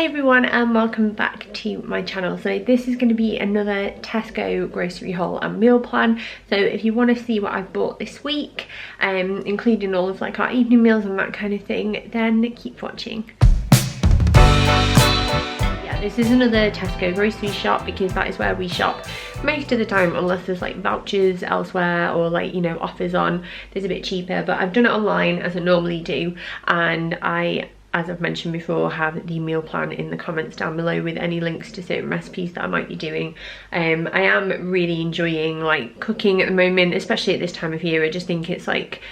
Hi everyone and welcome back to my channel. So this is going to be another Tesco grocery haul and meal plan. So if you want to see what I've bought this week, including all of like our evening meals and that kind of thing, then keep watching. Yeah, this is another Tesco grocery shop because that is where we shop most of the time, unless there's like vouchers elsewhere or like, you know, offers on. There's a bit cheaper, but I've done it online as I normally do, and as I've mentioned before, have the meal plan in the comments down below with any links to certain recipes that I might be doing. I am really enjoying like cooking at the moment, especially at this time of year. I just think it's like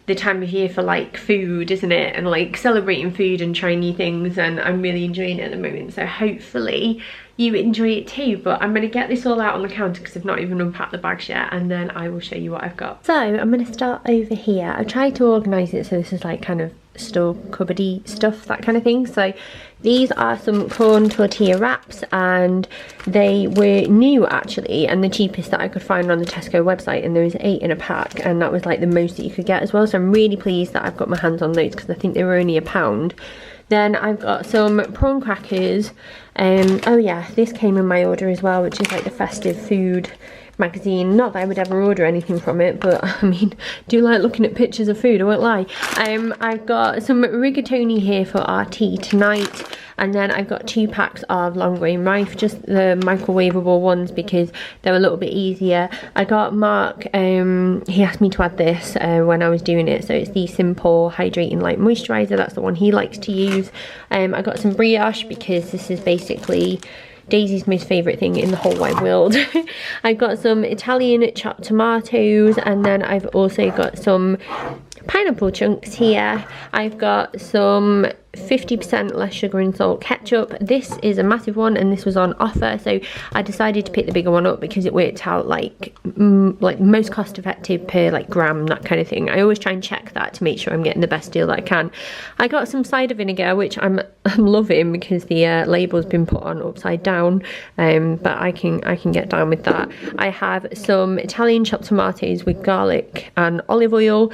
the time of year for like food, isn't it? And like celebrating food and trying new things, and I'm really enjoying it at the moment. So hopefully you enjoy it too. But I'm gonna get this all out on the counter because I've not even unpacked the bags yet, and then I will show you what I've got. So I'm gonna start over here. I've tried to organise it so this is like kind of store cupboardy stuff, that kind of thing. So these are some corn tortilla wraps, and they were new actually, and the cheapest that I could find on the Tesco website, and there was 8 in a pack, and that was like the most that you could get as well. So I'm really pleased that I've got my hands on those because I think they were only £1. Then I've got some prawn crackers. Oh yeah, this came in my order as well, which is like the festive food magazine. Not that I would ever order anything from it, but I mean, do like looking at pictures of food, I won't lie. I've got some rigatoni here for our tea tonight, and then I've got 2 packs of long grain rice, just the microwavable ones because they're a little bit easier. I got Mark, he asked me to add this when I was doing it, so it's the Simple Hydrating Light Moisturiser. That's the one he likes to use. I got some brioche because this is basically Daisy's most favourite thing in the whole wide world. I've got some Italian chopped tomatoes, and then I've also got some pineapple chunks here. I've got some 50% less sugar and salt ketchup. This is a massive one, and this was on offer, so I decided to pick the bigger one up because it worked out like most cost effective per like gram, that kind of thing. I always try and check that to make sure I'm getting the best deal that I can. I got some cider vinegar, which I'm loving because the label's been put on upside down, but I can get down with that. I have some Italian chopped tomatoes with garlic and olive oil,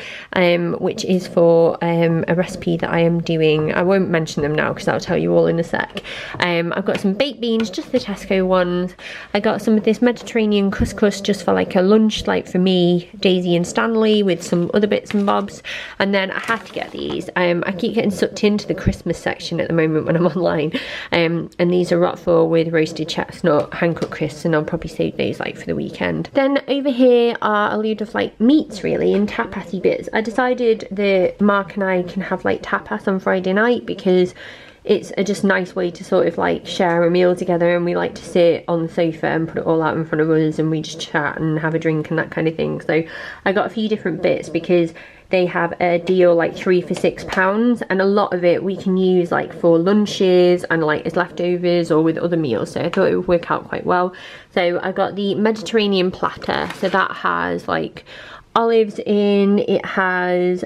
which is for a recipe that I am doing. I won't mention them now because I'll tell you all in a sec. I've got some baked beans, just the Tesco ones. I got some of this Mediterranean couscous just for like a lunch, like for me, Daisy and Stanley, with some other bits and bobs. And then I had to get these. I keep getting sucked into the Christmas section at the moment when I'm online. And these are Roquefort with roasted chestnut, hand-cut crisps, and I'll probably save those like for the weekend. Then over here are a load of like meats really, and tapasy bits. I decided that Mark and I can have like tapas on Friday night because it's a just nice way to sort of like share a meal together, and we like to sit on the sofa and put it all out in front of us and we just chat and have a drink and that kind of thing. So I got a few different bits because they have a deal like 3 for £6, and a lot of it we can use like for lunches and like as leftovers or with other meals, so I thought it would work out quite well. So I got the Mediterranean platter, so that has like olives in, it has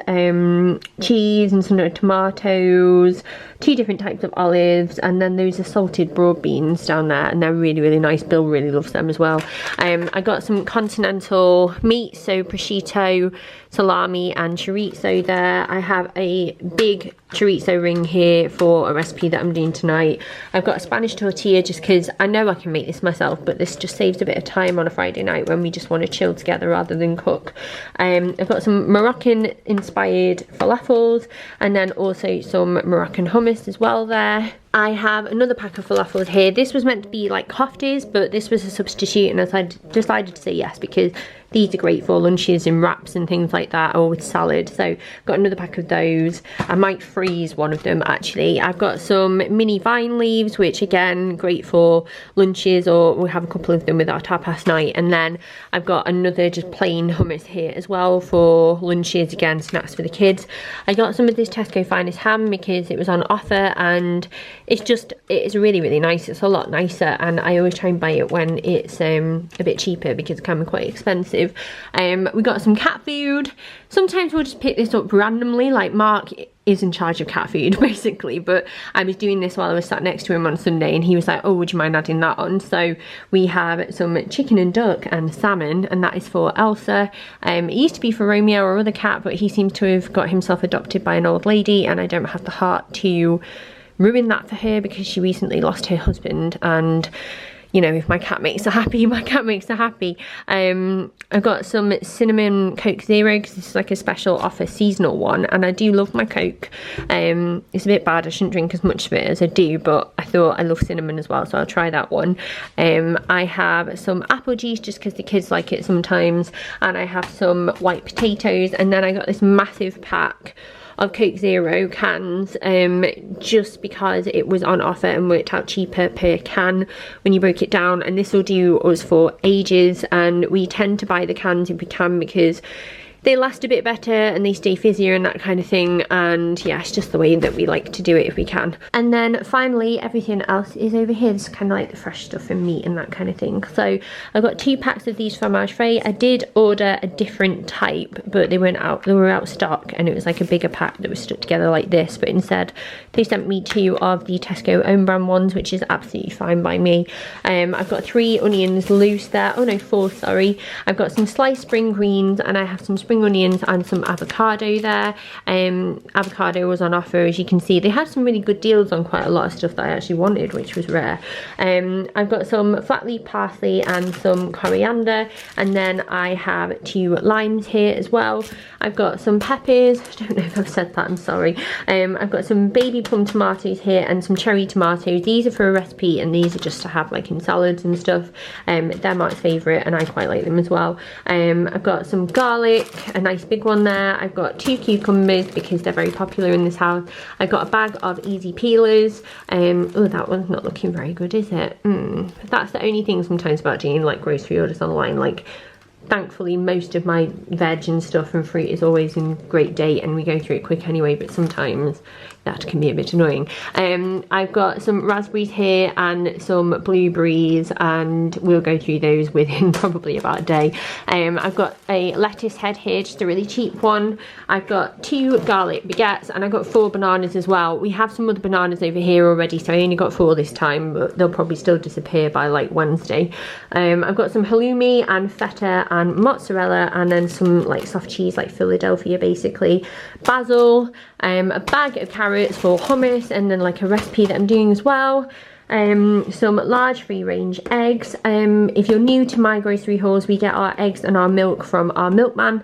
cheese and some tomatoes, 2 different types of olives, and then those are salted broad beans down there, and they're really, really nice. Bill really loves them as well. I got some continental meat, so prosciutto, salami and chorizo there. I have a big chorizo ring here for a recipe that I'm doing tonight. I've got a Spanish tortilla just because I know I can make this myself, but this just saves a bit of time on a Friday night when we just want to chill together rather than cook. I've got some Moroccan inspired falafels, and then also some Moroccan hummus as well there. I have another pack of falafels here. This was meant to be like koftas, but this was a substitute, and I decided to say yes because these are great for lunches and wraps and things like that, or with salad. So got another pack of those. I might freeze one of them actually. I've got some mini vine leaves, which again great for lunches, or we'll have a couple of them with our tapas night. And then I've got another just plain hummus here as well for lunches, again snacks for the kids. I got some of this Tesco Finest ham because it was on offer, and it's really, really nice. It's a lot nicer, and I always try and buy it when it's a bit cheaper because it can be quite expensive. We got some cat food. Sometimes we'll just pick this up randomly, like Mark is in charge of cat food basically, but I was doing this while I was sat next to him on Sunday, and he was like, oh, would you mind adding that on? So we have some chicken and duck and salmon, and that is for Elsa. It used to be for Romeo, our other cat, but he seems to have got himself adopted by an old lady, and I don't have the heart to ruin that for her because she recently lost her husband, and you know, if my cat makes her happy, my cat makes her happy. I've got some cinnamon Coke Zero because this is like a special offer seasonal one, and I do love my Coke. It's a bit bad, I shouldn't drink as much of it as I do, but I thought I love cinnamon as well, so I'll try that one. I have some apple juice just because the kids like it sometimes, and I have some white potatoes, and then I got this massive pack of Coke Zero cans just because it was on offer and worked out cheaper per can when you broke it down, and this will do us for ages. And we tend to buy the cans if we can because they last a bit better and they stay fizzier and that kind of thing, and yeah, it's just the way that we like to do it if we can. And then finally everything else is over here. It's kind of like the fresh stuff and meat and that kind of thing. So I got 2 packs of these fromage frais. I did order a different type, but they were out of stock, and it was like a bigger pack that was stuck together like this, but instead they sent me 2 of the Tesco own brand ones, which is absolutely fine by me. I've got 3 onions loose there, oh no, 4, sorry. I've got some sliced spring greens, and I have some spring onions and some avocado there. Avocado was on offer, as you can see. They had some really good deals on quite a lot of stuff that I actually wanted, which was rare. I've got some flat leaf parsley and some coriander, and then I have 2 limes here as well. I've got some peppers, I don't know if I've said that, I'm sorry. I've got some baby plum tomatoes here and some cherry tomatoes. These are for a recipe, and these are just to have like in salads and stuff. They're Mark's favourite, and I quite like them as well. I've got some garlic, a nice big one there. I've got 2 cucumbers because they're very popular in this house. I've got a bag of easy peelers. Oh, that one's not looking very good, is it? That's the only thing sometimes about doing like grocery orders online. Like, thankfully most of my veg and stuff and fruit is always in great date and we go through it quick anyway, but sometimes that can be a bit annoying. I've got some raspberries here and some blueberries, and we'll go through those within probably about a day. I've got a lettuce head here, just a really cheap one. I've got 2 garlic baguettes, and I've got 4 bananas as well. We have some other bananas over here already, so I only got 4 this time, but they'll probably still disappear by like Wednesday. I've got some halloumi and feta and mozzarella, and then some like soft cheese like Philadelphia basically, basil, a bag of carrots for hummus, and then like a recipe that I'm doing as well. Some large free range eggs. If you're new to my grocery hauls, we get our eggs and our milk from our milkman,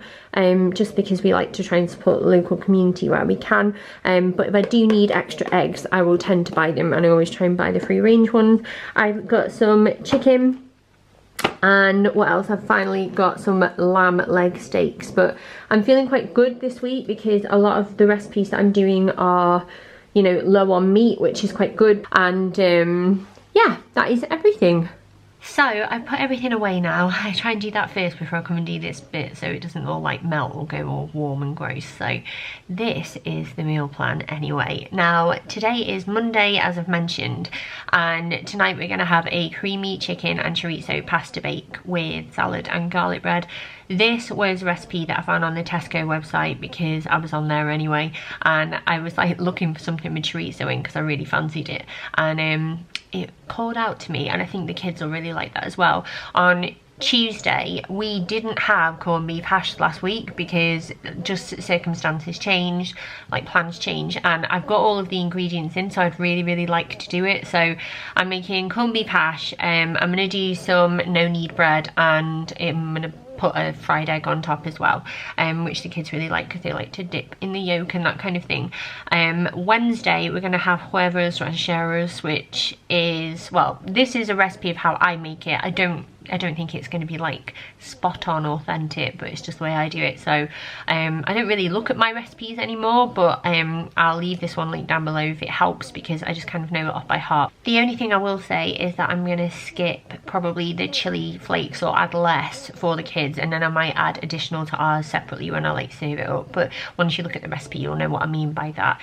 just because we like to try and support the local community where we can. But if I do need extra eggs, I will tend to buy them, and I always try and buy the free range ones. I've got some chicken, and what else? I've finally got some lamb leg steaks, but I'm feeling quite good this week because a lot of the recipes that I'm doing are, you know, low on meat, which is quite good. And yeah, that is everything. So I've put everything away now. I try and do that first before I come and do this bit so it doesn't all like melt or go all warm and gross. So this is the meal plan anyway. Now today is Monday, as I've mentioned, and tonight we're going to have a creamy chicken and chorizo pasta bake with salad and garlic bread. This was a recipe that I found on the Tesco website because I was on there anyway, and I was like looking for something with chorizo in because I really fancied it, and it called out to me, and I think the kids will really like that as well. On Tuesday we didn't have corned beef hash last week because just circumstances changed, like plans change, and I've got all of the ingredients in, so I'd really like to do it. So I'm making corned beef hash. I'm gonna do some no knead bread, and I'm gonna put a fried egg on top as well, which the kids really like because they like to dip in the yolk and that kind of thing. Wednesday we're going to have huevos rancheros, which is, well, this is a recipe of how I make it. I don't think it's going to be like spot on authentic, but it's just the way I do it. So I don't really look at my recipes anymore, but I'll leave this one linked down below if it helps, because I just kind of know it off by heart. The only thing I will say is that I'm going to skip probably the chili flakes or add less for the kids, and then I might add additional to ours separately when I like serve it up. But once you look at the recipe, you'll know what I mean by that.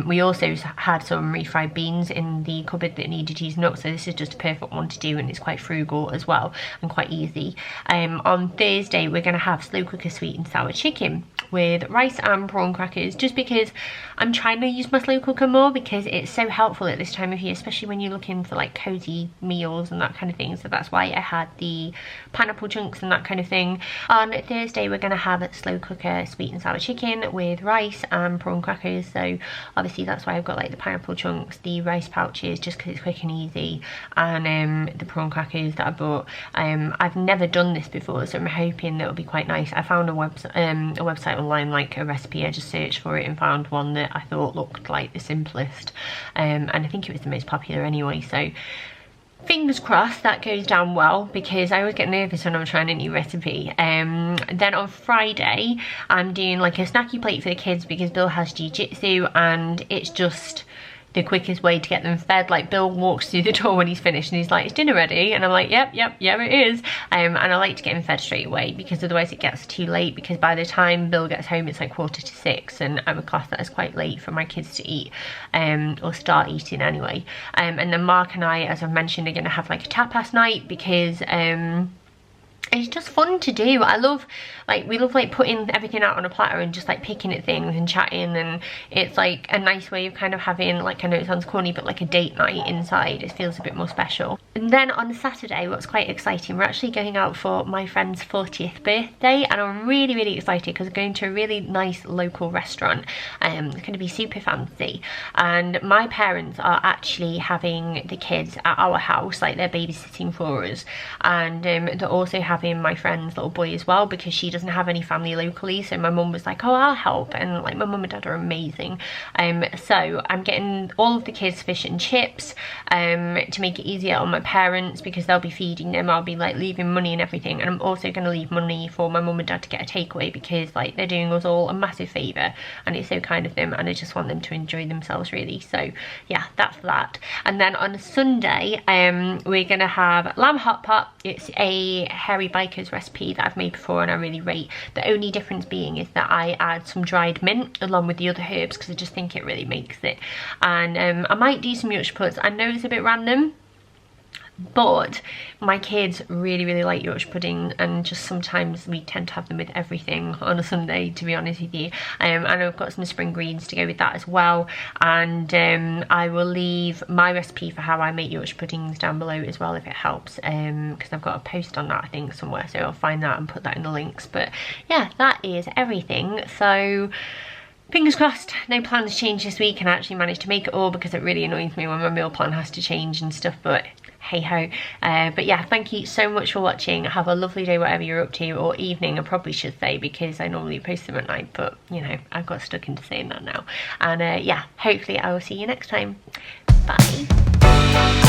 We also had some refried beans in the cupboard that needed using up, so this is just a perfect one to do, and it's quite frugal as well. and quite easy. On Thursday we're going to have slow cooker sweet and sour chicken with rice and prawn crackers, just because I'm trying to use my slow cooker more, because it's so helpful at this time of year, especially when you're looking for like cozy meals and that kind of thing. So that's why I had the pineapple chunks and that kind of thing. On Thursday we're going to have a slow cooker sweet and sour chicken with rice and prawn crackers. So obviously that's why I've got like the pineapple chunks, the rice pouches, just because it's quick and easy, and the prawn crackers that I bought. I've never done this before, so I'm hoping that it'll be quite nice. I found a website online, like a recipe. I just searched for it and found one that I thought looked like the simplest, and I think it was the most popular anyway, so fingers crossed that goes down well, because I always get nervous when I'm trying a new recipe. Then on Friday I'm doing like a snacky plate for the kids, because Bill has jiu-jitsu and it's just the quickest way to get them fed. Like, Bill walks through the door when he's finished and he's like, "Is dinner ready?" And I'm like, yep, it is. And I like to get him fed straight away, because otherwise it gets too late, because by the time Bill gets home it's like 5:45, and I'm a class that is quite late for my kids to eat, or start eating anyway. And then Mark and I, as I've mentioned, are going to have like a tapas night, because it's just fun to do. We love like putting everything out on a platter and just like picking at things and chatting, and it's like a nice way of kind of having, like, I know it sounds corny, but like a date night inside. It feels a bit more special. And then on Saturday, what's quite exciting, we're actually going out for my friend's 40th birthday, and I'm really excited because we're going to a really nice local restaurant. It's going to be super fancy, and my parents are actually having the kids at our house, like they're babysitting for us, and they're also having my friend's little boy as well, because she doesn't have any family locally. So my mum was like, "Oh, I'll help," and like my mum and dad are amazing. So I'm getting all of the kids fish and chips to make it easier on my parents, because they'll be feeding them. I'll be like leaving money and everything, and I'm also going to leave money for my mum and dad to get a takeaway, because like they're doing us all a massive favour and it's so kind of them, and I just want them to enjoy themselves really. So yeah, that's that. And then on Sunday we're going to have lamb hot pot. It's a hairy biker's recipe that I've made before and I really rate. The only difference being is that I add some dried mint along with the other herbs, because I just think it really makes it. And I might do some Yorkshire puddings. I know it's a bit random, but my kids really like Yorkshire pudding, and just sometimes we tend to have them with everything on a Sunday, to be honest with you. And I've got some spring greens to go with that as well, and I will leave my recipe for how I make Yorkshire puddings down below as well, if it helps, because I've got a post on that I think somewhere, so I'll find that and put that in the links. But yeah, that is everything. So fingers crossed no plans change this week and I actually managed to make it all, because it really annoys me when my meal plan has to change and stuff, but hey ho. But yeah, thank you so much for watching. Have a lovely day whatever you're up to, or evening I probably should say, because I normally post them at night, but you know, I've got stuck into saying that now. And yeah, hopefully I will see you next time. Bye.